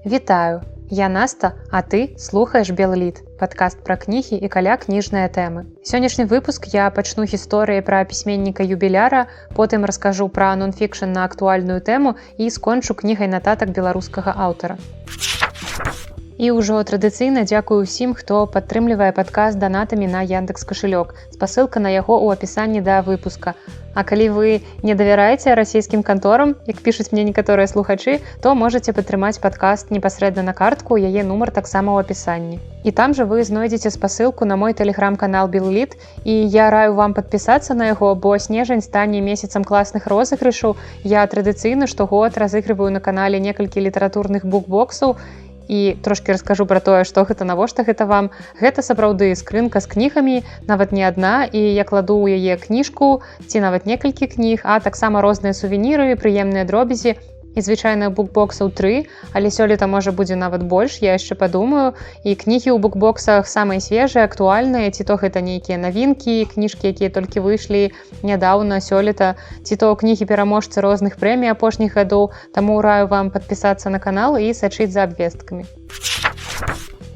Вітаю, я Наста, а ты слухаеш Белліт, падкаст пра кнігі і каля кніжныя тэмы. Сённяшні выпуск я пачну гісторыі пра пісьменніка-юбіляра, потым раскажу пра нон-фікшн на актуальную тэму і скончу кнігай нататак беларускага аўтара. І ўжо традыцыйна дзякую ўсім, хто падтрымлівае падкаст данатамі на Яндекс.Кашылёк. Спасылка на яго ў апісанні да выпуска. А калі вы не давяраеце расійскім канторам, як пішуць мне некаторыя слухачы, то можаце падтрымаць падкаст непасрэдна на картку, яе нумар таксама ў апісанні. І там жа вы знойдзеце спасылку на мой тэлеграм-канал Белліт, і я раю вам падпісацца на яго, бо снежань стане месяцам класных розыгрышаў. Я традыцыйна штогод разыгрываю на канале некалькі літаратурных букбоксаў, і трошкі раскажу пра тое, што гэта, навошта гэта вам. Гэта сапраўды скрынка з кнігамі, нават не адна, і я кладу ў яе кніжку ці нават некалькі кніг, а таксама розныя сувеніры, прыемныя дробязі. І звычайна букбоксаў 3, але сёлета можа будзе нават больш, я яшчэ падумаю. І кнігі ў букбоксах самыя свежыя, актуальныя, ці то гэта нейкія навінкі, кніжкі, якія толькі выйшлі нядаўна, сёлета, ці то кнігі-пераможцы розных прэмій апошніх гадоў, таму раю вам падпісацца на канал і сачыць за абвесткамі.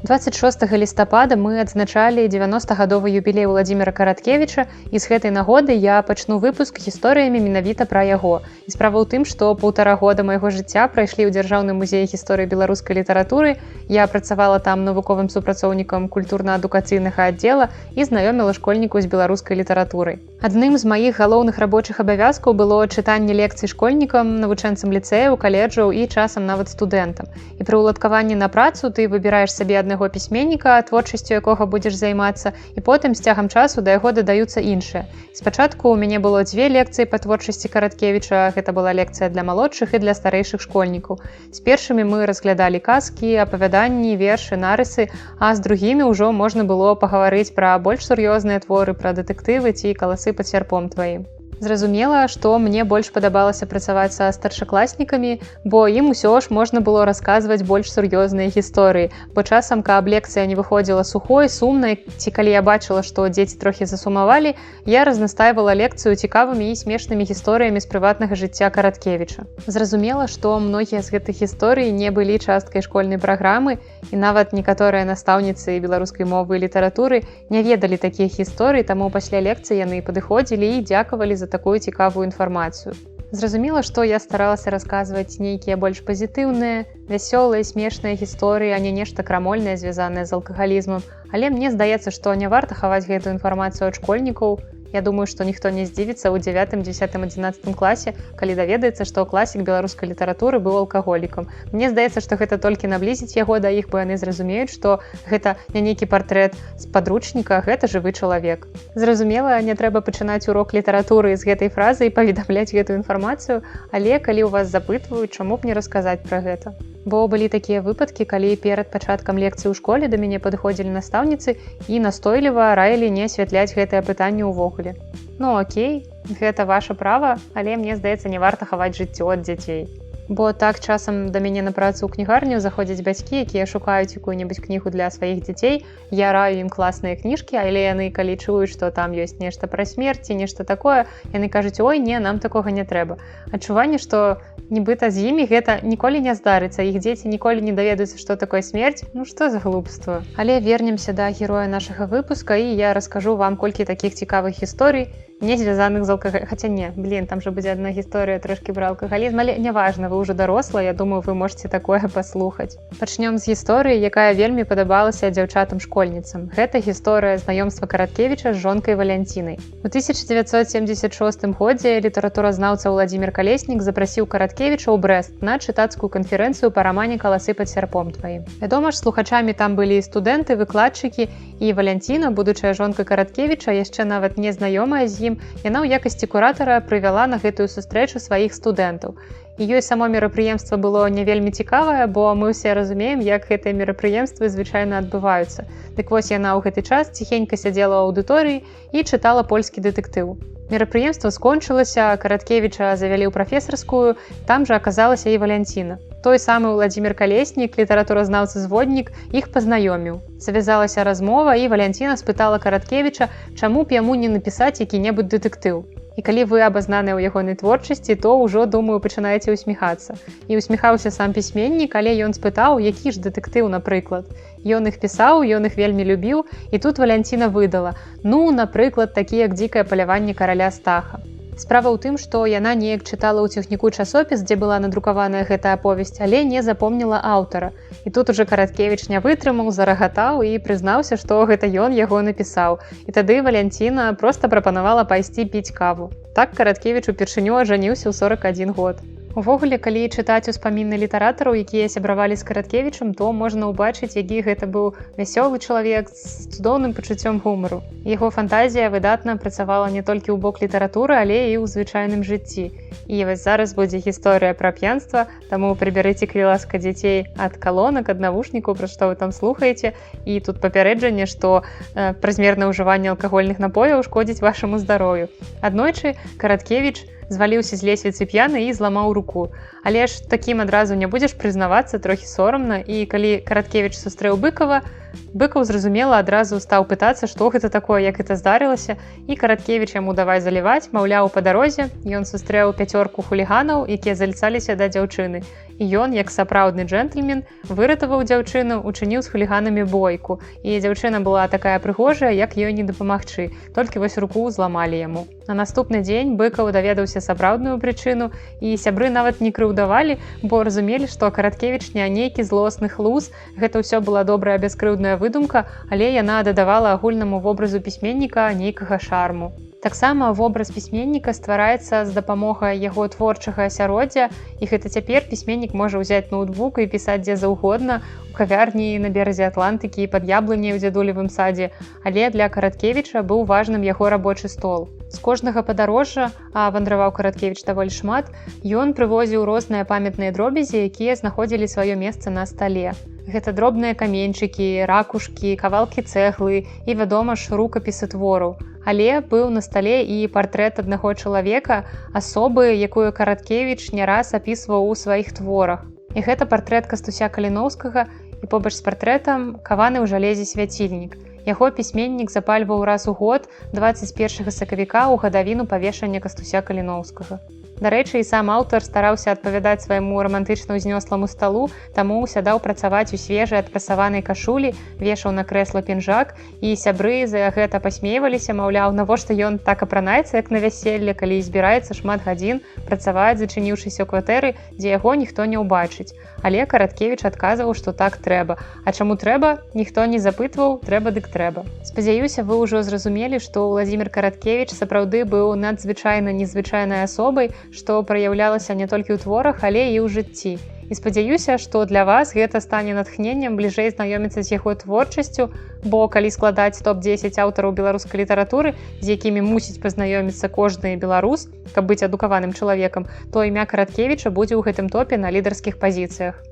26 лістапада мы адзначалі 90-гадовы юбілей Владзіміра Караткевіча, і з гэтай нагоды я пачну выпуск гісторыямі менавіта пра яго. І справа ў тым, што 1,5 года майго жыцця прайшлі ў Дзяржаўным музеі гісторыі беларускай літаратуры. Я працавала там навуковым супрацоўнікам культурна-адукацыйнага аддзела і знаёміла школьнікаў з беларускай літаратурай. Адным з маіх галоўных рабочых абавязкаў было чытанне лекцый школьнікам, навучэнцам ліцэяў, каледжаў і часам нават студэнтам. І пры ўладкаванні на працу ты выбіраеш сабе аднаго пісьменніка, творчасцю якога будзеш займацца, і потым з цягам часу да яго дадаюцца іншыя. Спачатку ў мяне было 2 лекцыі па творчасці Караткевіча, гэта была лекцыя для малодшых і для старэйшых школьнікаў. З першымі мы разглядалі казкі, апавяданні, вершы, нарысы, а з другімі ўжо можна было пагаварыць пра больш сур'ёзныя творы, пра дэтэктывы ці каласы пад сярпом тваім. Зразумела, што мне больш падабалася працаваць са старшакласнікамі, бо ім усё ж можна было расказваць больш сур'ёзныя гісторыі, бо часам, каб лекцыя не выходзіла сухой, сумнай, ці калі я бачыла, што дзеці трохі засумавалі, я разнастайвала лекцыю цікавымі і смешнымі гісторыямі з прыватнага жыцця Караткевіча. Зразумела, што многія з гэтых гісторый не былі часткай школьнай праграмы, і нават некаторыя настаўніцы беларускай мовы і літаратуры не ведалі такіх гісторый, таму пасля лекцыі яны падыходзілі і дзякавалі за такую цікавую інфармацыю. Зразумела, што я старалася расказваць нейкія больш пазітыўныя, вясёлыя, смешныя гісторыі, а не нешта крамольнае, звязанае з алкагалізмам. Але мне здаецца, што не варта хаваць гэтую інфармацыю ад школьнікаў. Я думаю, што ніхто не здзівіцца ў 9, 10, 11 класе, калі даведаецца, што класік беларускай літаратуры быў алкаголікам. Мне здаецца, што гэта толькі наблізіць яго да іх, бо яны зразумеюць, што гэта не нейкі партрэт з падручніка, гэта жывы чалавек. Зразумела, не трэба пачынаць урок літаратуры з гэтай фразы і паведамляць гэтую інфармацыю, але калі ў вас запытваюць, чаму б не расказаць пра гэта? Бо былі такія выпадкі, калі перад пачаткам лекцыі ў школе да мяне падыходзілі настаўніцы і настойліва раілі не асвятляць гэтае пытанне ўвогуле. Ну окей, гэта ваша права, але мне здаецца, не варта хаваць жыццё ад дзяцей. Бо так часам да мяне на працу ў кнігарню заходзяць бацькі, якія шукаюць якую-небудзь кнігу для сваіх дзяцей. Я раю ім класныя кніжкі, але яны, калі чуюць, што там ёсць нешта пра смерць ці нешта такое, яны кажуць: ой, не, нам такога не трэба. Адчуванне, што нібыта з імі гэта ніколі не здарыцца, іх дзеці ніколі не даведаюцца, што такое смерць. Ну што за глупства. Але вернемся да героя нашага выпуска, і я раскажу вам колькі такіх цікавых гісторый, не звязаных з алкагалізмом. Хаця не, там жа будзе адна гісторыя трошкі пра алкагалізм, але няважна, вы ўжо дарослая, я думаю, вы можете такое паслухаць. Пачнём з гісторыі, якая вельмі падабалася дзяўчатам-школьніцам. Гэта гісторыя знаёмства Караткевіча з жонкай Валянцінай. У 1976 годзе літаратуразнаўца Владзімір Калеснік запрасіў Караткевіча ў Брэст на чытацкую канферэнцыю па рамане «Каласы пад сярпом тваім». Вядома ж, слухачамі там былі студэнты, выкладчыкі, і Валянціна, будучая жонка Караткевіча, яшчэ нават не знаёмая з ім, яна ў якасці куратара прывяла на гэтую сустрэчу сваіх студэнтаў. І ёй само мерапрыемства было не вельмі цікавае, бо мы ўсе разумеем, як гэтыя мерапрыемствы звычайна адбываюцца. Дык вось яна ў гэты час ціхенька сядзела ў аўдыторыі і чытала польскі дэтэктыў. Мерапрыемства скончылася, Караткевіча завялі ў прафесарскую, там жа аказалася і Валянціна. Той самы Владзімір Калеснік, літаратуразнаўца-зводнік, іх пазнаёміў. Завязалася размова, і Валянціна спытала Караткевіча, чаму б яму не напісаць які-небудзь дэтэктыў. І І калі вы абазнаныя ў ягонай творчасці, то ўжо, думаю, пачынаеце ўсміхацца. І ўсміхаўся сам пісьменнік, але ён спытаў, які ж дэтэктыў, напрыклад. Ён іх пісаў, ён іх вельмі любіў, і тут Валянціна выдала: ну, напрыклад, такі як дзікае паляванне караля Стаха. Справа ў тым, што яна неяк чытала ў цягніку часопіс, дзе была надрукаваная гэта аповесць, але не запомніла аўтара. І тут ужо Караткевіч не вытрымаў, зарагатаў і прызнаўся, што гэта ён яго напісаў. І тады Валянціна проста прапанавала пайсці піць каву. Так Караткевіч упершыню ажаніўся ў 41 год. Увогуле, калі чытаць успаміны літаратараў, якія сябравалі з Караткевічам, то можна ўбачыць, які гэта быў вясёлы чалавек з цудоўным пачуццём гумару. Яго фантазія выдатна працавала не толькі ў бок літаратуры, але і ў звычайным жыцці. І вось зараз будзе гісторыя пра п'янства, таму прыбярыце, калі ласка, дзяцей ад калонак, ад навушнікаў, пра што вы там слухаеце. І тут папярэджанне, што празмернае ўжыванне алкагольных напояў шкодзіць вашаму здароўю. Аднойчы Караткевіч зваліўся з лесвіцы п'яны і зламаў руку. Але ж такім адразу не будзеш прызнавацца, трохі сорамна. І калі Караткевіч сустрэў Быкава, Быкаў, зразумела, адразу стаў пытацца, што гэта такое, як гэта здарылася. І Караткевіч яму давай заліваць, маўляў, па дарозе ён сустрэў 5 хуліганаў, якія заліцаліся да дзяўчыны. І ён, як сапраўдны джентльмен, выратаваў дзяўчыну, учыніў з хуліганамі бойку. І дзяўчына была такая прыгожая, як ёй не дапамагчы. Толькі вось руку зламалі яму. На наступны дзень Быкаў даведаўся сапраўдную прычыну, і сябры нават не крыўдавалі, бо разумелі, што Караткевіч не нейкі злосны хлус. Гэта ўсё была добрая бяскрыўдная выдумка, але яна дадавала агульнаму вобразу пісьменніка нейкага шарму. Таксама вобраз пісьменніка ствараецца з дапамогай яго творчага асяроддзя, і гэта цяпер пісьменнік можа ўзяць ноутбук і пісаць дзе заўгодна, у кавярні на беразе Атлантыкі, пад яблыняй у дзядулевым садзе, але для Караткевіча быў важным яго рабочы стол. З кожнага падарожжа, а вандраваў Караткевіч даволі шмат, ён прывозіў розныя памятныя дробязі, якія знаходзілі сваё месца на стале. Гэта дробныя каменьчыкі, ракушкі, кавалкі цэглы і, вядома ж, рукапісы твораў. Але быў на стале і партрэт аднаго чалавека, асобы, якую Караткевіч не раз апісваў у сваіх творах. І гэта партрэт Кастуся Каліноўскага, і побач з партрэтам каваны ў жалезе свяцільнік. Яго пісьменнік запальваў раз у год 21 сакавіка ў гадавіну павешання Кастуся Каліноўскага. Дарэчы, і сам аўтар стараўся адпавядаць свайму рамантычна ўзнёсламу сталу, таму сядаў працаваць у свежай адпрасаванай кашулі, вешаў на крэсла пінжак, і сябры за гэта пасмейваліся, маўляў, навошта ён так апранаецца, як на вяселле, калі збіраецца шмат гадзін працаваць, зачыніўшыся ў кватэры, дзе яго ніхто не ўбачыць. Але Караткевіч адказваў, што так трэба. А чаму трэба? Ніхто не запытваў, трэба дык трэба. Спадзяюся, вы ўжо зразумелі, што Уладзімір Караткевіч сапраўды быў надзвычайна незвычайнай асобай, што праяўлялася не толькі ў творах, але і ў жыцці. І спадзяюся, што для вас гэта стане натхненнем бліжэй знаёміцца з яго творчасцю, бо калі складаць топ-10 аўтараў беларускай літаратуры, з якімі мусіць пазнаёміцца кожны беларус, каб быць адукаваным чалавекам, то імя Караткевіча будзе ў гэтым топе на лідарскіх пазіцыях.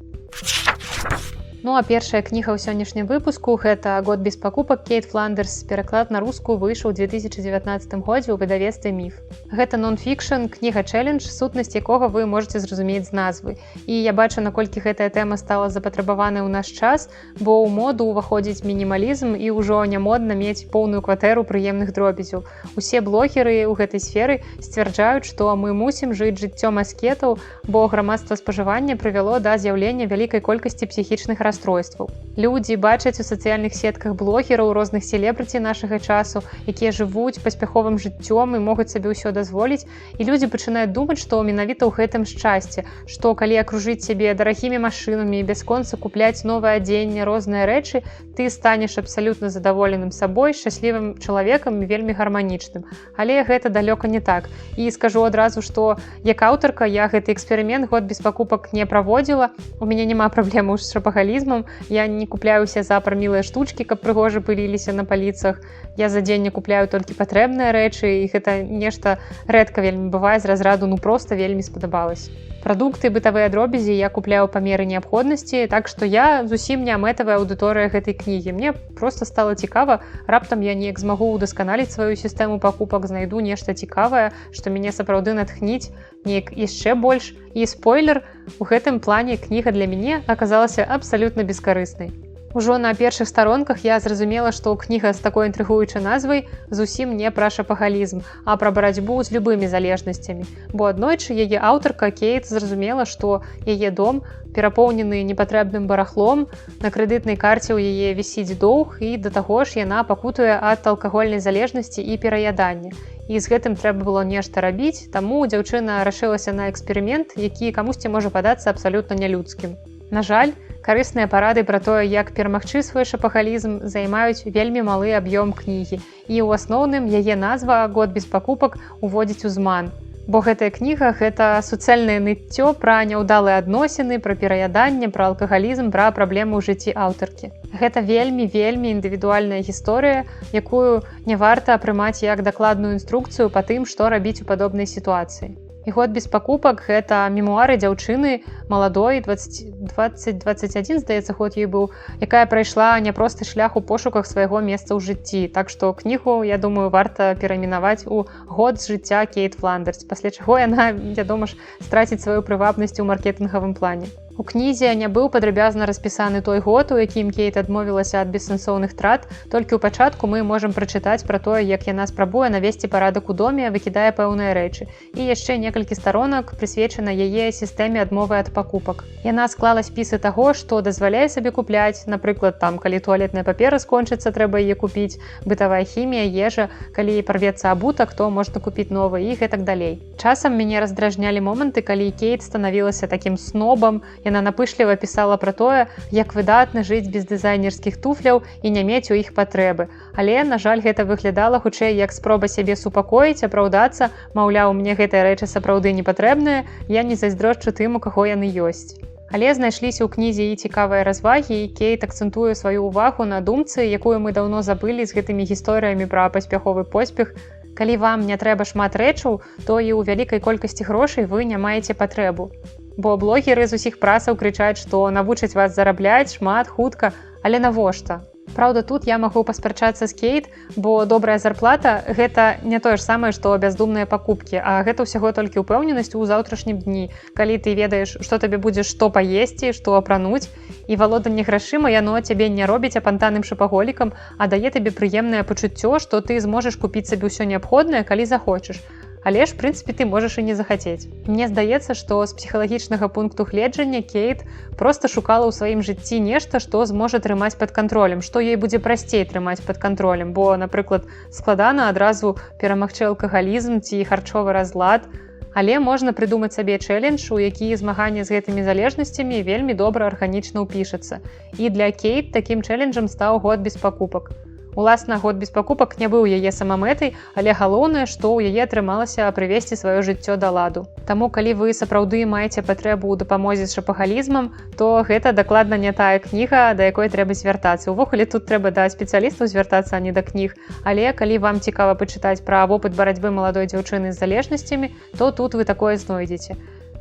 Ну а першая кніга ў сённяшнім выпуску гэта «Год без пакупак» Кейт Фландерс. Пераклад на рускую выйшаў у 2019 годзе ў выдавецтве «Міф». Гэта нон-фікшн, кніга-чэлендж, сутнасць якога вы можаце зразумець з назвы. І я бачу, наколькі гэтая тэма стала запатрабаванай у наш час, бо ў моду ўваходзіць мінімалізм і ўжо не модна мець поўную кватэру прыемных дробязяў. Усе блогеры ў гэтай сферы сцвярджаюць, што мы мусім жыць жыццём аскетаў, бо грамадства спажывання прывяло да з'яўлення вялікай колькасці псіхічных расстройстваў. Людзі бачаць у сацыяльных сетках блогераў, розных селебрыці нашага часу, якія жывуць паспяховым жыццём і могуць сабе ўсё дазволіць, і людзі пачынаюць думаць, што менавіта ў гэтым шчасце, што калі акружыць сябе дарагімі машынамі, бясконца купляць новае адзенне, розныя рэчы, ты станеш абсалютна задаволеным сабой, шчаслівым чалавекам і вельмі гарманічным. Але гэта далёка не так. І скажу адразу, што як аўтарка я гэты эксперымент «Год без пакупак» не праводзіла. У мяне няма праблемаў з шапагалізмам. Я не купляюся за прамілыя штучкі, каб прыгожа пыліліся на паліцах. Я за дзень не купляю толькі патрэбныя рэчы, і гэта нешта рэдка вельмі бывае з разраду, ну проста вельмі спадабалась. Прадукты, бытавыя дробязі я купляю па меры неабходнасці, так што я зусім не мэтавая аўдыторыя гэтай кнігі. Мне проста стала цікава, раптам я неяк змагу ўдасканаліць сваю сістэму пакупак, знайду нешта цікавае, што мяне сапраўды натхніць неяк яшчэ больш. І спойлер, у гэтым плане кніга для мяне аказалася абсалютна бескарыснай. Ужо на першых старонках я зразумела, што кніга з такой інтрыгуючай назвай зусім не пра шапагалізм, а пра барацьбу з любымі залежнасцямі. Бо аднойчы яе аўтарка Кейт зразумела, што яе дом перапоўнены непатрэбным барахлом, на крэдытнай карце ў яе вісіць доўг і да таго ж яна пакутуе ад алкагольнай залежнасці і пераядання. І з гэтым трэба было нешта рабіць, таму дзяўчына рашылася на эксперымент, які камусьці можа падацца абсалютна нялюдскім. На жаль, карысныя парады пра тое, як перамагчы свой шапагалізм, займаюць вельмі малы аб'ём кнігі. І ў асноўным яе назва «Год без пакупак» уводзіць у зман. Бо гэтая кніга – гэта суцэльнае ныццё пра няўдалыя адносіны, пра пераяданне, пра алкагалізм, пра праблемы ў жыцці аўтаркі. Гэта вельмі індывідуальная гісторыя, якую не варта прымаць як дакладную інструкцыю па тым, што рабіць у падобнай сітуацыі. І «Год без пакупак» – гэта мемуары дзяўчыны маладой, 20-21, здаецца, год ёй быў, якая прайшла няпросты шлях у пошуках свайго месца ў жыцці. Так што кнігу, я думаю, варта перайменаваць у «Год з жыцця Кейт Фландерс», пасля чаго яна, вядома ж, страціць сваю прывабнасць у маркетынгавым плане. У кнізе не быў падрабязна распісаны той год, у якім Кейт адмовілася ад бессэнсоўных трат, толькі ў пачатку мы можам прачытаць пра тое, як яна спрабуе навесці парадак у доме, выкідае пэўныя рэчы. І яшчэ некалькі старонак прысвечана яе сістэме адмовы ад пакупак. Яна склала спісы таго, што дазваляе сабе купляць, напрыклад, калі туалетная папера скончыцца, трэба яе купіць, бытавая хімія, ежа, калі парвецца абутак, то можна купіць новы і гэтак далей. Часам мяне раздражнялі моманты, калі Кейт станавілася такім снобам. Яна напышліва пісала пра тое, як выдатна жыць без дызайнерскіх туфляў і не мець у іх патрэбы. Але, на жаль, гэта выглядала хутчэй як спроба сябе супакоіць, апраўдацца, маўляў, мне гэтыя рэчы сапраўды не патрэбныя, я не зайздрошчу тым, у каго яны ёсць. Але знайшліся ў кнізе і цікавыя развагі, і Кейт акцэнтуе сваю ўвагу на думцы, якую мы даўно забылі з гэтымі гісторыямі пра паспяховы поспех. Калі вам не трэба шмат рэчаў, то і ў вялікай колькасці грошай вы не маеце патрэбу. Бо блогеры з усіх прасаў крычаць, што навучаць вас зарабляць шмат, хутка, але навошта? Праўда, тут я магу паспрачацца з Кейт, бо добрая зарплата – гэта не тое ж самае, што бяздумныя пакупкі, а гэта ўсяго толькі ўпэўненасць у заўтрашнім дні, калі ты ведаеш, што табе будзе што паесці, што апрануць, і валоданне грашыма яно цябе не робіць апантаным шапаголікам, а дае табе прыемнае пачуццё, што ты зможаш купіць сабе ўсё неабходнае, калі захочаш. Але ж, в прынцыпе, ты можаш і не захацець. Мне здаецца, што з псіхалагічнага пункту гледжання Кейт проста шукала ў сваім жыцці нешта, што зможа трымаць пад кантролем, што ёй будзе прасцей трымаць пад кантролем, бо, напрыклад, складана адразу перамагчы алкагалізм ці харчовы разлад, але можна прыдумаць сабе чэлендж, у які змаганне з гэтымі залежнасцямі вельмі добра арганічна ўпішацца. І для Кейт такім чэленджам стаў «Год без пакупак». Уласна, «Год без пакупак» не быў яе самамэтай, але галоўнае, што ў яе атрымалася прывесці сваё жыццё да ладу. Таму, калі вы сапраўды маеце патрэбу ў дапамозе з шапагалізмам, то гэта дакладна не тая кніга, да якой трэба звяртацца. Увогуле, тут трэба да спецыялістаў звяртацца, а не да кніг. Але калі вам цікава пачытаць пра вопыт барацьбы маладой дзяўчыны з залежнасцямі, то тут вы такое знойдзеце.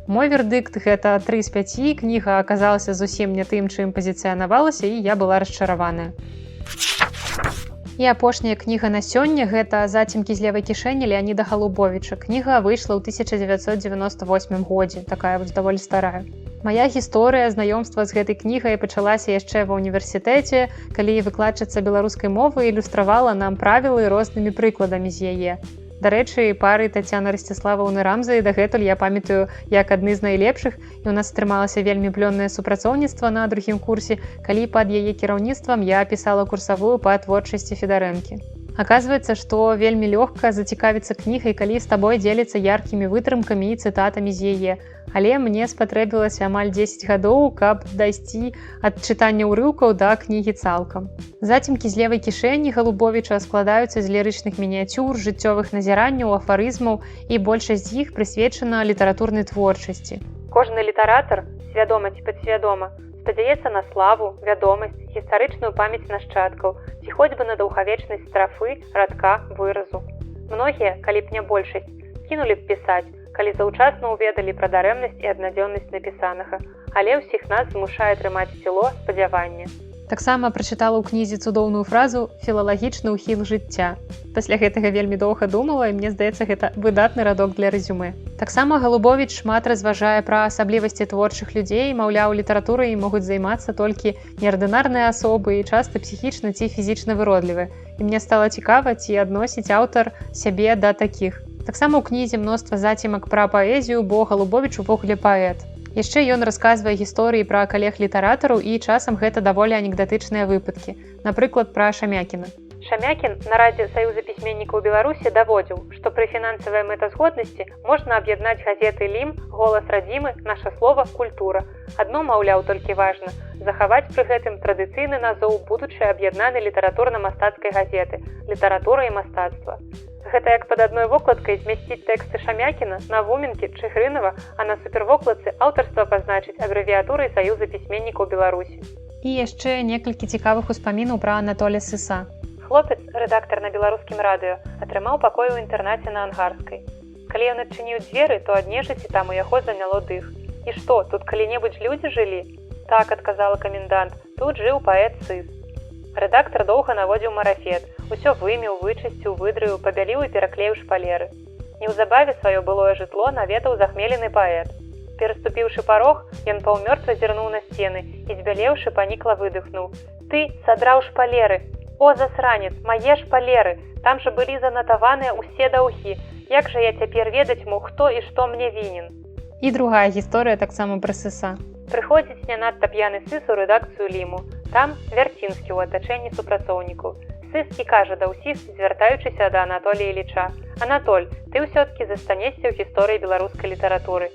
Мой вердыкт – гэта 3 з 5, кніга аказалася зусім не тым, чым пазіцыянавалася, і я была расчараваная. І апошняя кніга на сёння – гэта «Зацемкі з левай кішэні» Леаніда Галубовіча. Кніга выйшла ў 1998 годзе, такая вось даволі старая. Мая гісторыя знаёмства з гэтай кнігай пачалася яшчэ ва ўніверсітэце, калі выкладчыца беларускай мовы ілюстравала нам правілы рознымі прыкладамі з яе. Дарэчы, пары Таццяны Расціславаўны Рамзай дагэтуль я памятаю як адны з найлепшых, і ў нас атрымалася вельмі плённае супрацоўніцтва на другім курсе, калі пад яе кіраўніцтвам я пісала курсавую па творчасці Федарэнкі. Аказваецца, што вельмі лёгка зацікавіцца кнігай, калі з табой дзеліцца яркімі вытрымкамі і цытатамі з яе. Але мне спатрэбілася амаль 10 гадоў, каб дайсці ад чытання ўрыўкаў да кнігі цалкам. «Зацемкі з левай кішэні» Галубовіча складаюцца з лірычных мініяцюр, жыццёвых назіранняў, афарызмаў, і большасць з іх прысвечана літаратурнай творчасці. Кожны літаратар, свядома ці падсвядома, спадзяецца на славу, вядомасць, гістарычную памяць нашчадкаў, ці хоць бы на даўгавечнасць страфы, радка, выразу. Многія, калі б не большасць, кінулі б пісаць, калі заўчасна ўведалі пра дарэмнасць і аднадзённасць напісанага, але ўсіх нас змушае трымаць сіло спадзявання. Таксама прачытала ў кнізе цудоўную фразу «філалагічны ўхіл жыцця». Пасля гэтага вельмі доўга думала, і мне здаецца, гэта выдатны радок для рэзюмэ. Таксама Галубовіч шмат разважае пра асаблівасці творчых людзей, маўляў, літаратурай могуць займацца толькі неардынарныя асобы і часта псіхічна ці фізічна выродлівыя. І мне стала цікава, ці адносіць аўтар сябе да такіх. Таксама ў кнізе мноства зацімак пра паэзію, бо Галубовіч увогуле паэт. Яшчэ ён расказвае гісторыі пра калег-літаратараў, і часам гэта даволі анекдатычныя выпадкі. Напрыклад, пра Шамякіна. Шамякін на Радзе Саюза пісьменнікаў Беларусі даводзіў, што пры фінансавай мэтазгоднасці можна аб'яднаць газеты «Лім», «Голас радзімы», «Наша слова», «Культура». Адно, маўляў, толькі важна – захаваць пры гэтым традыцыйны назоў будучай аб'яднанай літаратурна-мастацкай газеты «Літаратура і мастацтва». Гэта як пад адной вокладкай змясціць тэксты Шамякіна, Навуменкі, Чыгрынава, а на супервокладцы аўтарства пазначыць абрэвіятурай Саюза пісьменнікаў Беларусі. І яшчэ некалькі цікавых успамінаў пра Анатоля Сыса. Хлопец, рэдактар на беларускім радыё, атрымаў пакой у інтэрнаце на Ангарскай. Калі ён адчыніў дзверы, то ад нежаці там у яго заняло дых. І што, тут калі-небудзь людзі жылі? Так, адказала камендант, тут жыў паэт Сыс. Рэдактар доўга наводзіў марафет, усё вымеў, вычысціў, выдрыў, пабяліў і пераклеіў шпалеры. Неўзабаве сваё былое жытло наведаў захмелены паэт. Пераступіўшы парог, ён паўмёртва зірнуў на сцены і, збялеўшы, панікла выдыхнуў: «Ты садраў шпалеры! О, засранец, мае шпалеры! Там жа былі занатаваныя ўсе даўгі. Як жа я цяпер ведаць мог, хто і што мне вінен?» І другая гісторыя таксама пра Сыса. Прыходзіць не надта п'яны Сыс у рэдакцыю «Ліму». Там Вярцінскі ў атачэнні супрацоўнікаў. Сыс і кажа да ўсіх, звяртаючыся да Анатолія Іліча: «Анатоль, ты ўсё-ткі застанешся ў гісторыі беларускай літаратуры».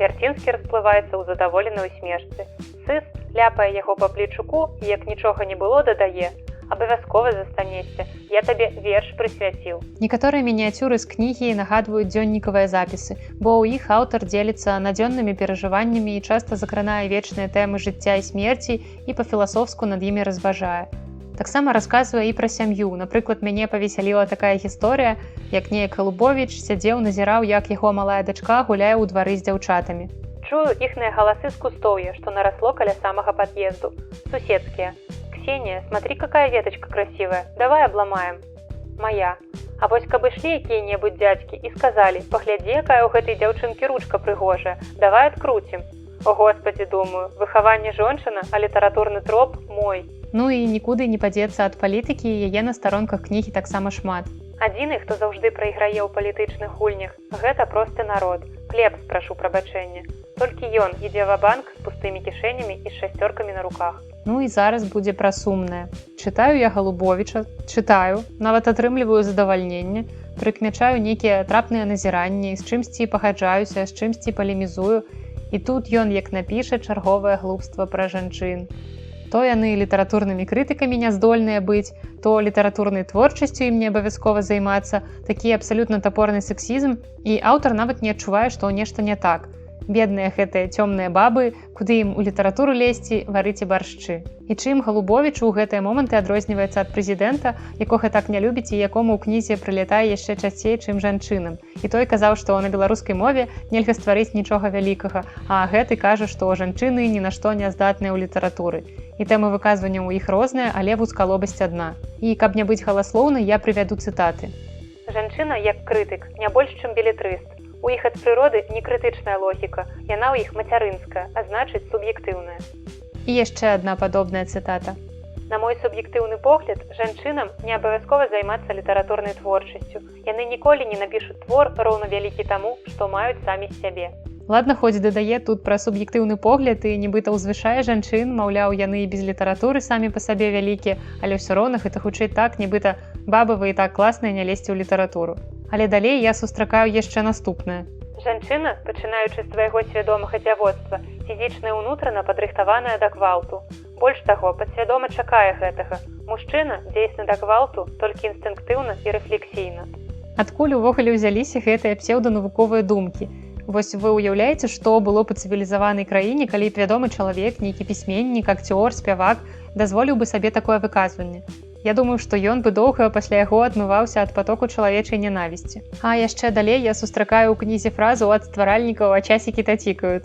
Вярцінскі расплываецца ў задаволенай усмешцы. Сыс ляпае яго па плечуку і, як нічога не было, дадае: «Абавязкова застанешся, я табе верш прысвяціў». Некаторыя мініяцюры з кнігі нагадваюць дзённікавыя запісы, бо ў іх аўтар дзеліцца надзённымі перажываннямі і часта закранае вечныя тэмы жыцця і смерці і па-філасофску над імі разважае. Таксама расказвае і пра сям'ю. Напрыклад, мяне павесяліла такая гісторыя, як неяк Галубовіч сядзеў, назіраў, як яго малая дачка гуляе ў двары з дзяўчатамі. Чую іхныя галасы з кустоўя, што нарасло каля самага пад'езду. Суседскія. «Ксения, смотри, какая веточка красивая, давай обломаем». «Моя. А вось каб ішлі якія-небудзь дзядзькі і сказалі: «Паглядзі, якая ў гэтай дзяўчынкі ручка прыгожая, давай адкруцім». О, Господи, думаю, выхаванне жончына, а літаратурны троп мой. Ну і нікуды не падзецца ад палітыкі, яе на старонках кнігі таксама шмат. Адзіны, хто заўжды прайграе ў палітычных гульнях, гэта просты народ. Клебс, прашу прабачэння. Толькі ён ідзе ва-банк з пустымі кішэнямі і з шасцёркамі на руках. Ну і зараз будзе пра сумнае. Чытаю я Галубовіча, чытаю, нават атрымліваю задавальненне, прыкмячаю нейкія трапныя назіранні, з чымсьці пагаджаюся, з чымсьці палемізую, і тут ён як напіша чарговае глупства пра жанчын. То яны літаратурнымі крытыкамі няздольныя быць, то літаратурнай творчасцю ім не абавязкова займацца, такі абсалютна тапорны сексізм, і аўтар нават не адчувае, што нешта не так. Бедныя гэтыя цёмныя бабы, куды ім у літаратуру лезці, варыце баршчы. І чым Галубовіч у гэтыя моманты адрозніваецца ад прэзідэнта, якога так не любіць і якому ў кнізе прылятае яшчэ часцей, чым жанчынам. І той казаў, што на беларускай мове нельга стварыць нічога вялікага, а гэты кажа, што жанчыны ні на што не здатныя ў літаратуры. І тэмы выказвання ў іх розныя, але вузкалобасць адна. І каб не быць галаслоўнай, я прывяду цытаты. Жанчына, як крытык, не больш, чым белетрыст. У іх ад прыроды не крытычная логіка, яна ў іх мацярынская, а значыць суб'ектыўная. І яшчэ адна падобная цытата. На мой суб'ектыўны погляд, жанчынам не абавязкова займацца літаратурнай творчасцю. Яны ніколі не напішуць твор роўна вялікі таму, што маюць самі з сябе. Ладна, хоць дадае тут пра суб'ектыўны погляд і нібыта ўзвышае жанчын, маўляў, яны і без літаратуры самі па сабе вялікія, але ўсё роўна гэта хутчэй так, нібыта бабы вы і так класныя не лезьце ў літаратуру. Але далей я сустракаю яшчэ наступнае. Жанчына, пачынаючы з твайго свядомага дзявоцтва, фізічна і ўнутрана падрыхтаваная да гвалту. Больш таго, падсвядома чакае гэтага. Мужчына дзейсны да гвалту толькі інстынктыўна і рэфлексійна. Адкуль увогуле ўзяліся гэтыя псеўданавуковыя думкі? Вось вы ўяўляеце, што было па цывілізаванай краіне, калі б вядомы чалавек, нейкі пісьменнік, акцёр, спявак дазволіў бы сабе такое выказванне. Я думаю, што ён бы доўга пасля яго адмываўся ад патоку чалавечай нянавісці. А яшчэ далей я сустракаю ў кнізе фразу ад стваральнікаў, а часікі тацікаюць.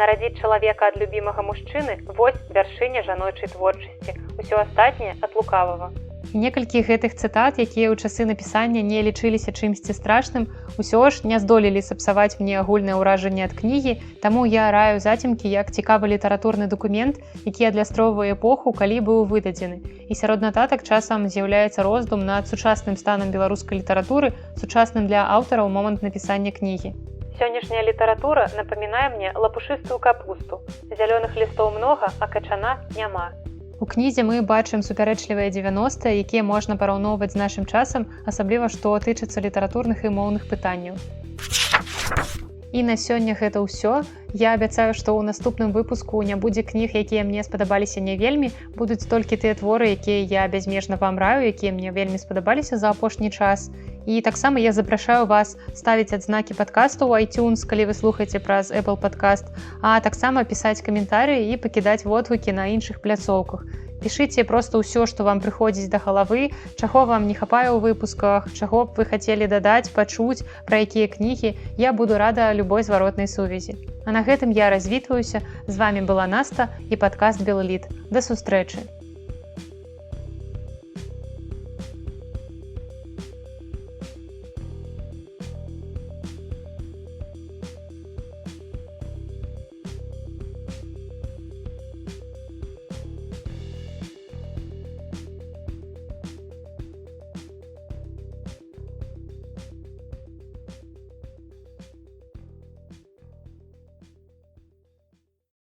Нарадзіць чалавека ад любімага мужчыны – вось вяршыня жаночай творчасці. Усё астатняе ад лукавага. І некалькі гэтых цытат, якія ў часы напісання не лічыліся чымсьці страшным, усё ж не здолелі сапсаваць мне агульнае ўражанне ад кнігі, таму я раю зацемкі як цікавы літаратурны дакумент, які адлюстроўвае эпоху, калі быў выдадзены. І сярод нататак часам з'яўляецца роздум над сучасным станам беларускай літаратуры, сучасным для аўтара ў момант напісання кнігі. Сённяшняя літаратура напамінае мне лапушыстую капусту. Зялёных лістоў многа, а качана няма. У кнізе мы бачым супярэчлівыя 90-е, якія можна параўноўваць з нашым часам, асабліва што тычыцца літаратурных і моўных пытанняў. І на сёння гэта ўсё. Я абяцаю, што ў наступным выпуску не будзе кніг, якія мне спадабаліся не вельмі, будуць толькі тыя творы, якія я бязмежна вам раю, якія мне вельмі спадабаліся за апошні час. І таксама я запрашаю вас ставіць адзнакі падкасту ў iTunes, калі вы слухаеце праз Apple Podcast, а таксама пісаць каментарыі і пакідаць водгукі на іншых пляцоўках. Пішыце проста ўсё, што вам прыходзіць да галавы, чаго вам не хапае ў выпусках, чаго б вы хацелі дадаць, пачуць, пра якія кнігі. Я буду рада любой зваротнай сувязі. А на гэтым я развітваюся. З вамі была Наста і падкаст Белліт. Да сустрэчы!